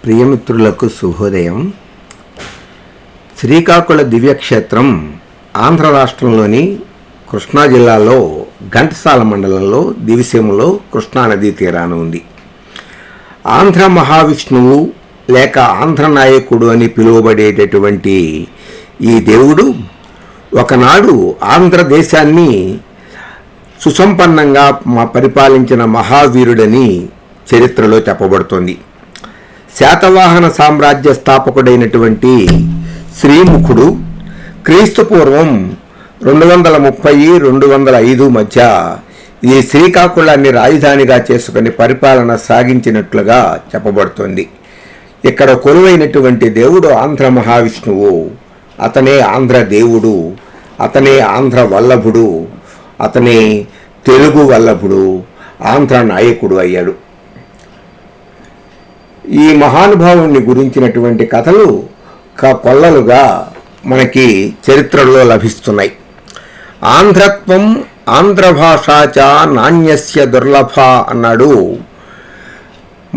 ప్రియమిత్రులకు శుభోదయం. శ్రీకాకుళ దివ్యక్షేత్రం ఆంధ్ర రాష్ట్రంలోని కృష్ణా జిల్లాలో ఘంటసాల మండలంలో దివిసీమలో కృష్ణానదీ తీరాన ఉంది. ఆంధ్ర మహావిష్ణువు లేక ఆంధ్ర నాయకుడు అని పిలువబడేటటువంటి ఈ దేవుడు ఒకనాడు ఆంధ్రదేశాన్ని సుసంపన్నంగా పరిపాలించిన మహావీరుడని చరిత్రలో చెప్పబడుతోంది. శాతవాహన సామ్రాజ్య స్థాపకుడైనటువంటి శ్రీముఖుడు క్రీస్తుపూర్వం 230-205 మధ్య ఈ శ్రీకాకుళాన్ని రాజధానిగా చేసుకుని పరిపాలన సాగించినట్లుగా చెప్పబడుతోంది. ఇక్కడ కొలువైనటువంటి దేవుడు ఆంధ్ర మహావిష్ణువు. అతనే ఆంధ్ర దేవుడు, అతనే ఆంధ్ర వల్లభుడు, అతనే తెలుగు వల్లభుడు, ఆంధ్ర నాయకుడు అయ్యాడు. ఈ మహానుభావుని గురించినటువంటి కథలు కొల్లలుగా మనకి చరిత్రలో లభిస్తున్నాయి. ఆంధ్రత్వం ఆంధ్ర భాషాచ నాణ్యస్య దుర్లభ అన్నాడు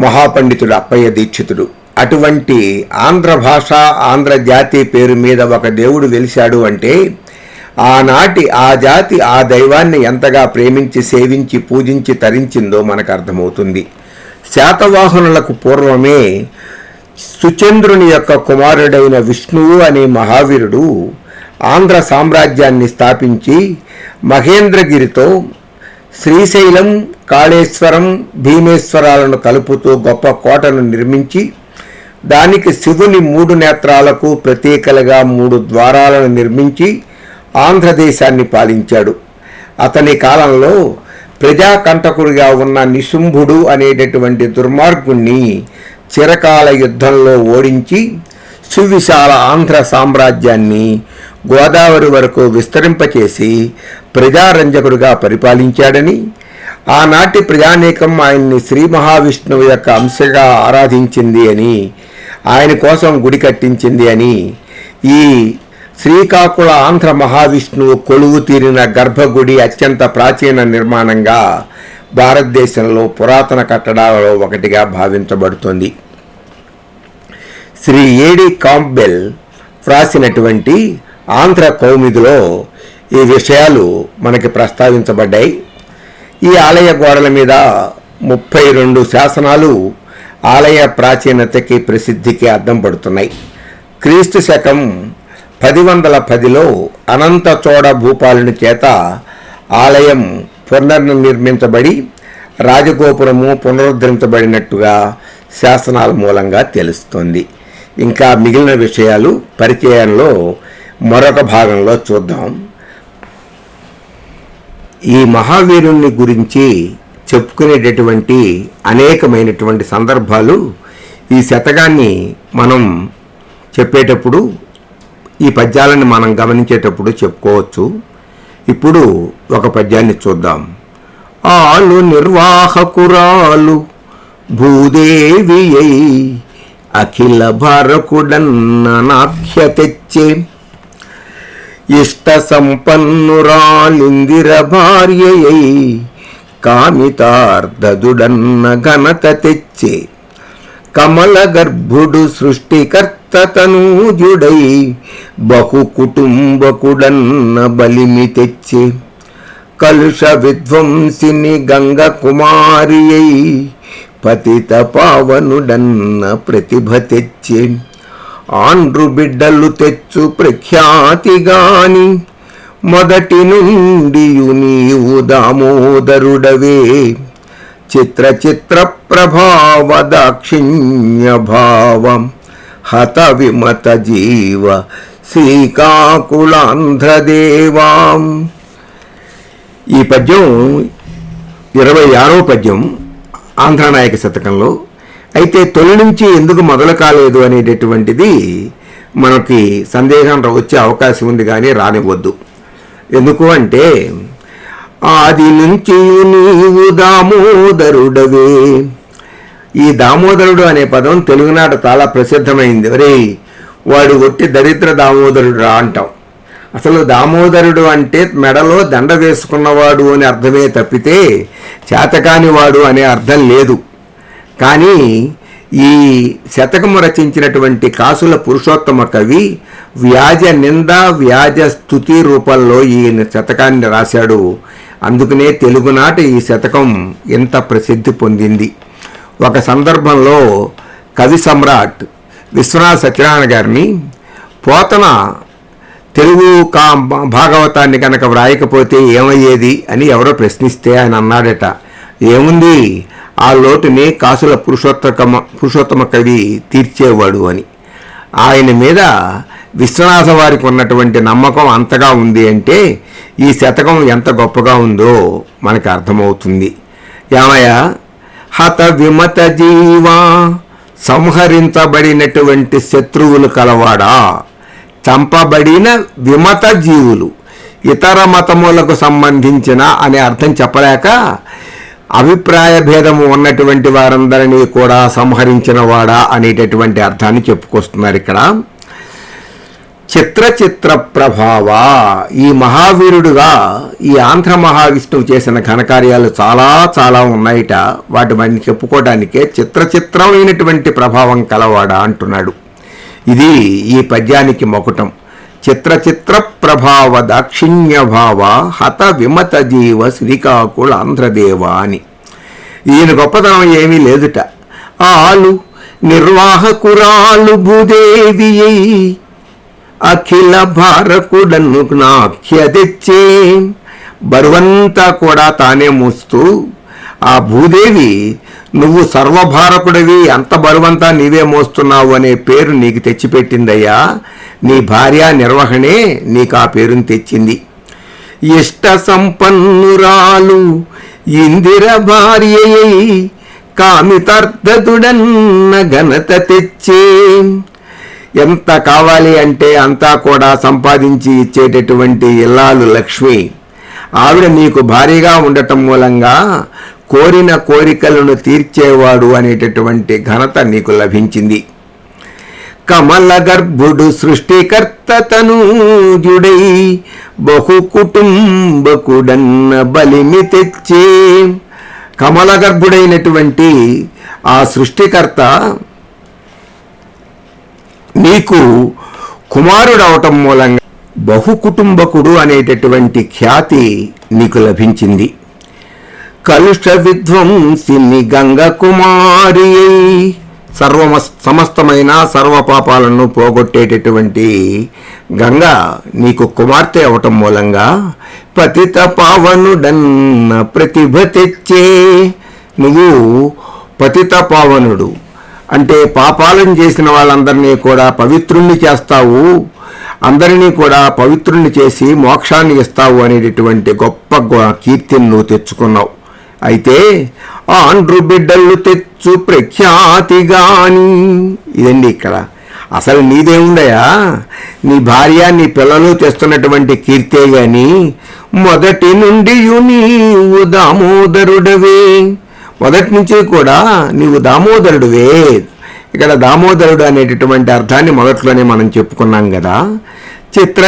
మహాపండితుడు అప్పయ్య దీక్షితుడు. అటువంటి ఆంధ్ర భాష ఆంధ్ర జాతి పేరు మీద ఒక దేవుడు వెలిశాడు అంటే ఆనాటి ఆ జాతి ఆ దైవాన్ని ఎంతగా ప్రేమించి సేవించి పూజించి తరించిందో మనకు అర్థమవుతుంది. శాతవాహనులకు పూర్వమే సుచంద్రుని యొక్క కుమారుడైన విష్ణువు అనే మహావీరుడు ఆంధ్ర సామ్రాజ్యాన్ని స్థాపించి మహేంద్రగిరితో శ్రీశైలం, కాళేశ్వరం, భీమేశ్వరాలను కలుపుతూ గొప్ప కోటను నిర్మించి దానికి శివుని 3 నేత్రాలకు ప్రతీకలుగా 3 ద్వారాలను నిర్మించి ఆంధ్రదేశాన్ని పాలించాడు. అతని కాలంలో ప్రజాకంటకుడిగా ఉన్న నిశుంభుడు అనేటటువంటి దుర్మార్గుణ్ణి చిరకాల యుద్ధంలో ఓడించి సువిశాల ఆంధ్ర సామ్రాజ్యాన్ని గోదావరి వరకు విస్తరింపచేసి ప్రజారంజకుడిగా పరిపాలించాడని, ఆనాటి ప్రజానీకం ఆయన్ని శ్రీ మహావిష్ణువు యొక్క అంశగా ఆరాధించింది అని, ఆయన కోసం గుడి కట్టించింది అని, ఈ శ్రీకాకుళ ఆంధ్ర మహావిష్ణువు కొలువు తీరిన గర్భగుడి అత్యంత ప్రాచీన నిర్మాణంగా భారతదేశంలో పురాతన కట్టడాలలో ఒకటిగా భావించబడుతోంది. శ్రీ ఏడి కాంబెల్ వ్రాసినటువంటి ఆంధ్ర కౌముదిలో ఈ విషయాలు మనకి ప్రస్తావించబడ్డాయి. ఈ ఆలయ గోడల మీద 32 శాసనాలు ఆలయ ప్రాచీనతకి ప్రసిద్ధికి అద్దం పడుతున్నాయి. క్రీస్తు శకం 1010లో అనంత చోడ భూపాలుని చేత ఆలయం పునర్నిర్మించబడి రాజగోపురము పునరుద్ధరించబడినట్టుగా శాసనాల మూలంగా తెలుస్తోంది. ఇంకా మిగిలిన విషయాలు పరిచయంలో మరొక భాగంలో చూద్దాం. ఈ మహావీరుణ్ణి గురించి చెప్పుకునేటటువంటి అనేకమైనటువంటి సందర్భాలు ఈ శతకాన్ని మనం చెప్పేటప్పుడు, ఈ పద్యాలను మనం గమనించేటప్పుడు చెప్పుకోవచ్చు. ఇప్పుడు ఒక పద్యాన్ని చూద్దాం. ఆలు నిర్వాహకురాలు భూదేవి అయి అఖిల భారకుడన్న నాఖ్య తెచ్చే, ఇష్ట సంపన్నురాలిందిర భార్యయై కామితార్ధదుడన్న ఘనత తెచ్చే, కమల గర్భుడు సృష్టికర్త తనూజుడై బహు కుటుంబకుడన్న బలిమి తెచ్చే, కలుష విధ్వంసిని గంగ కుమారి అయి పతిత పావనుడన్న ప్రతిభ తెచ్చే, ఆండ్రు బిడ్డలు తెచ్చు ప్రఖ్యాతిగాని మొదటి నుండి నీవు దామోదరుడవే, చిత్ర చిత్ర ప్రభావ దాక్షిణ్య భావం హత విమత జీవ శ్రీకాకుళాంధ్రదేవాం. ఈ పద్యం 26వ పద్యం ఆంధ్రనాయక శతకంలో. అయితే తొలి నుంచి ఎందుకు మొదలు కాలేదు అనేటటువంటిది మనకి సందేహం వచ్చే అవకాశం ఉంది, కానీ రానివ్వద్దు. ఎందుకు అంటే ఆది నుంచి నీవు దామోదరుడవే. ఈ దామోదరుడు అనే పదం తెలుగునాట చాలా ప్రసిద్ధమైంది. ఒరే వాడు ఒట్టి దరిద్ర దామోదరుడు రా అంటాం. అసలు దామోదరుడు అంటే మెడలో దండ వేసుకున్నవాడు అని అర్థమే తప్పితే చేతకానివాడు అనే అర్థం లేదు. కానీ ఈ శతకము రచించినటువంటి కాసుల పురుషోత్తమ కవి వ్యాజ నింద వ్యాజ స్తుతి రూపంలో ఈ శతకాన్ని రాశాడు. అందుకనే తెలుగునాట ఈ శతకం ఎంత ప్రసిద్ధి పొందింది. ఒక సందర్భంలో కవి సమ్రాట్ విశ్వనాథ సత్యనారాయణ గారిని పోతన తెలుగు భాగవతాన్ని కనుక వ్రాయకపోతే ఏమయ్యేది అని ఎవరో ప్రశ్నిస్తే ఆయన అన్నాడట, ఏముంది ఆ లోటుని కాసుల పురుషోత్తమ కవి తీర్చేవాడు అని. ఆయన మీద విశ్వనాథ వారికి ఉన్నటువంటి నమ్మకం అంతగా ఉంది అంటే ఈ శతకం ఎంత గొప్పగా ఉందో మనకు అర్థమవుతుంది. ఏమయ్య, హత విమత జీవా, సంహరించబడినటువంటి శత్రువులు కలవాడా, చంపబడిన విమత జీవులు, ఇతర మతములకు సంబంధించిన అనే అర్థం చెప్పలేక అభిప్రాయ భేదము ఉన్నటువంటి వారందరినీ కూడా సంహరించిన వాడా అనేటటువంటి అర్థాన్ని చెప్పుకొస్తున్నారు ఇక్కడ. చిత్ర ప్రభావ, ఈ మహావీరుడుగా ఈ ఆంధ్ర మహావిష్ణువు చేసిన ఘనకార్యాలు చాలా చాలా ఉన్నాయిట. వాటి మనం చెప్పుకోవడానికే చిత్రమైనటువంటి ప్రభావం కలవాడా అంటున్నాడు. ఇది ఈ పద్యానికి మొకటం. చిత్ర ప్రభావ దాక్షిణ్య భావ హత విమత జీవ శ్రీకాకుళ ఆంధ్రదేవ అని. ఈయన గొప్పతనం ఏమీ లేదుట. ఆలు నిర్వాహకురాలు భూదేవి అఖిల భారకుడను నాఖ్య తెచ్చే, బరువంతా కూడా తానే మోస్తూ ఆ భూదేవి నువ్వు సర్వభారకుడివి, అంత బరువంతా నీవే మోస్తున్నావు అనే పేరు నీకు తెచ్చిపెట్టిందయ్యా. నీ భార్య నిర్వహణే నీకు ఆ పేరుని తెచ్చింది. ఇష్ట సంపన్నురాలు ఇందిర భార్యయై కామితార్థదుడన్న ఘనత తెచ్చే. ఎంత కావాలి అంటే అంతా కూడా సంపాదించి ఇచ్చేటటువంటి ఇల్లాలు లక్ష్మి. ఆవిడ నీకు భారీగా ఉండటం మూలంగా కోరిన కోరికలను తీర్చేవాడు అనేటటువంటి ఘనత నీకు లభించింది. కమల గర్భుడు సృష్టికర్త తనూజుడై బహు కుటుంబకుడన్న బలిమి తెచ్చే. కమల గర్భుడైనటువంటి ఆ సృష్టికర్త నీకు కుమారుడవటం మూలంగా బహుకుటుంబకుడు అనేటటువంటి ఖ్యాతి నీకు లభించింది. కలుష విధ్వంసిని గంగ కుమారి, సమస్తమైన సర్వపాపాలను పోగొట్టేటటువంటి గంగ నీకు కుమార్తె అవటం మూలంగా పతిత పావనుడన్న ప్రతిభ తెచ్చే. నువ్వు పతిత పావనుడు అంటే పాపాలను చేసిన వాళ్ళందరినీ కూడా పవిత్రుణ్ణి చేస్తావు, అందరినీ కూడా పవిత్రుణ్ణి చేసి మోక్షాన్ని ఇస్తావు అనేటటువంటి గొప్ప కీర్తిని నువ్వు తెచ్చుకున్నావు. అయితే ఆండ్రు బిడ్డలు తెచ్చు ప్రఖ్యాతి గాని, ఇదండి ఇక్కడ అసలు నీదేముందయా, నీ భార్య నీ పిల్లలు తెస్తున్నటువంటి కీర్తే గాని మొదటి నుండి నీవు దామోదరుడవే, మొదటి నుంచి కూడా నీవు దామోదరుడువే. ఇక్కడ దామోదరుడు అనేటటువంటి అర్థాన్ని మొదట్లోనే మనం చెప్పుకున్నాం కదా. చిత్ర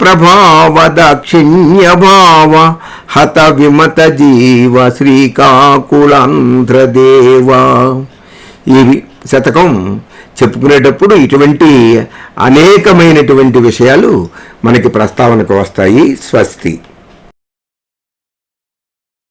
ప్రభావ దాక్షిణ్య భావ హత విమత జీవ శ్రీకాకుళాంధ్రదేవ. ఈ శతకం చెప్పుకునేటప్పుడు ఇటువంటి అనేకమైనటువంటి విషయాలు మనకి ప్రస్తావనకు వస్తాయి. స్వస్తి.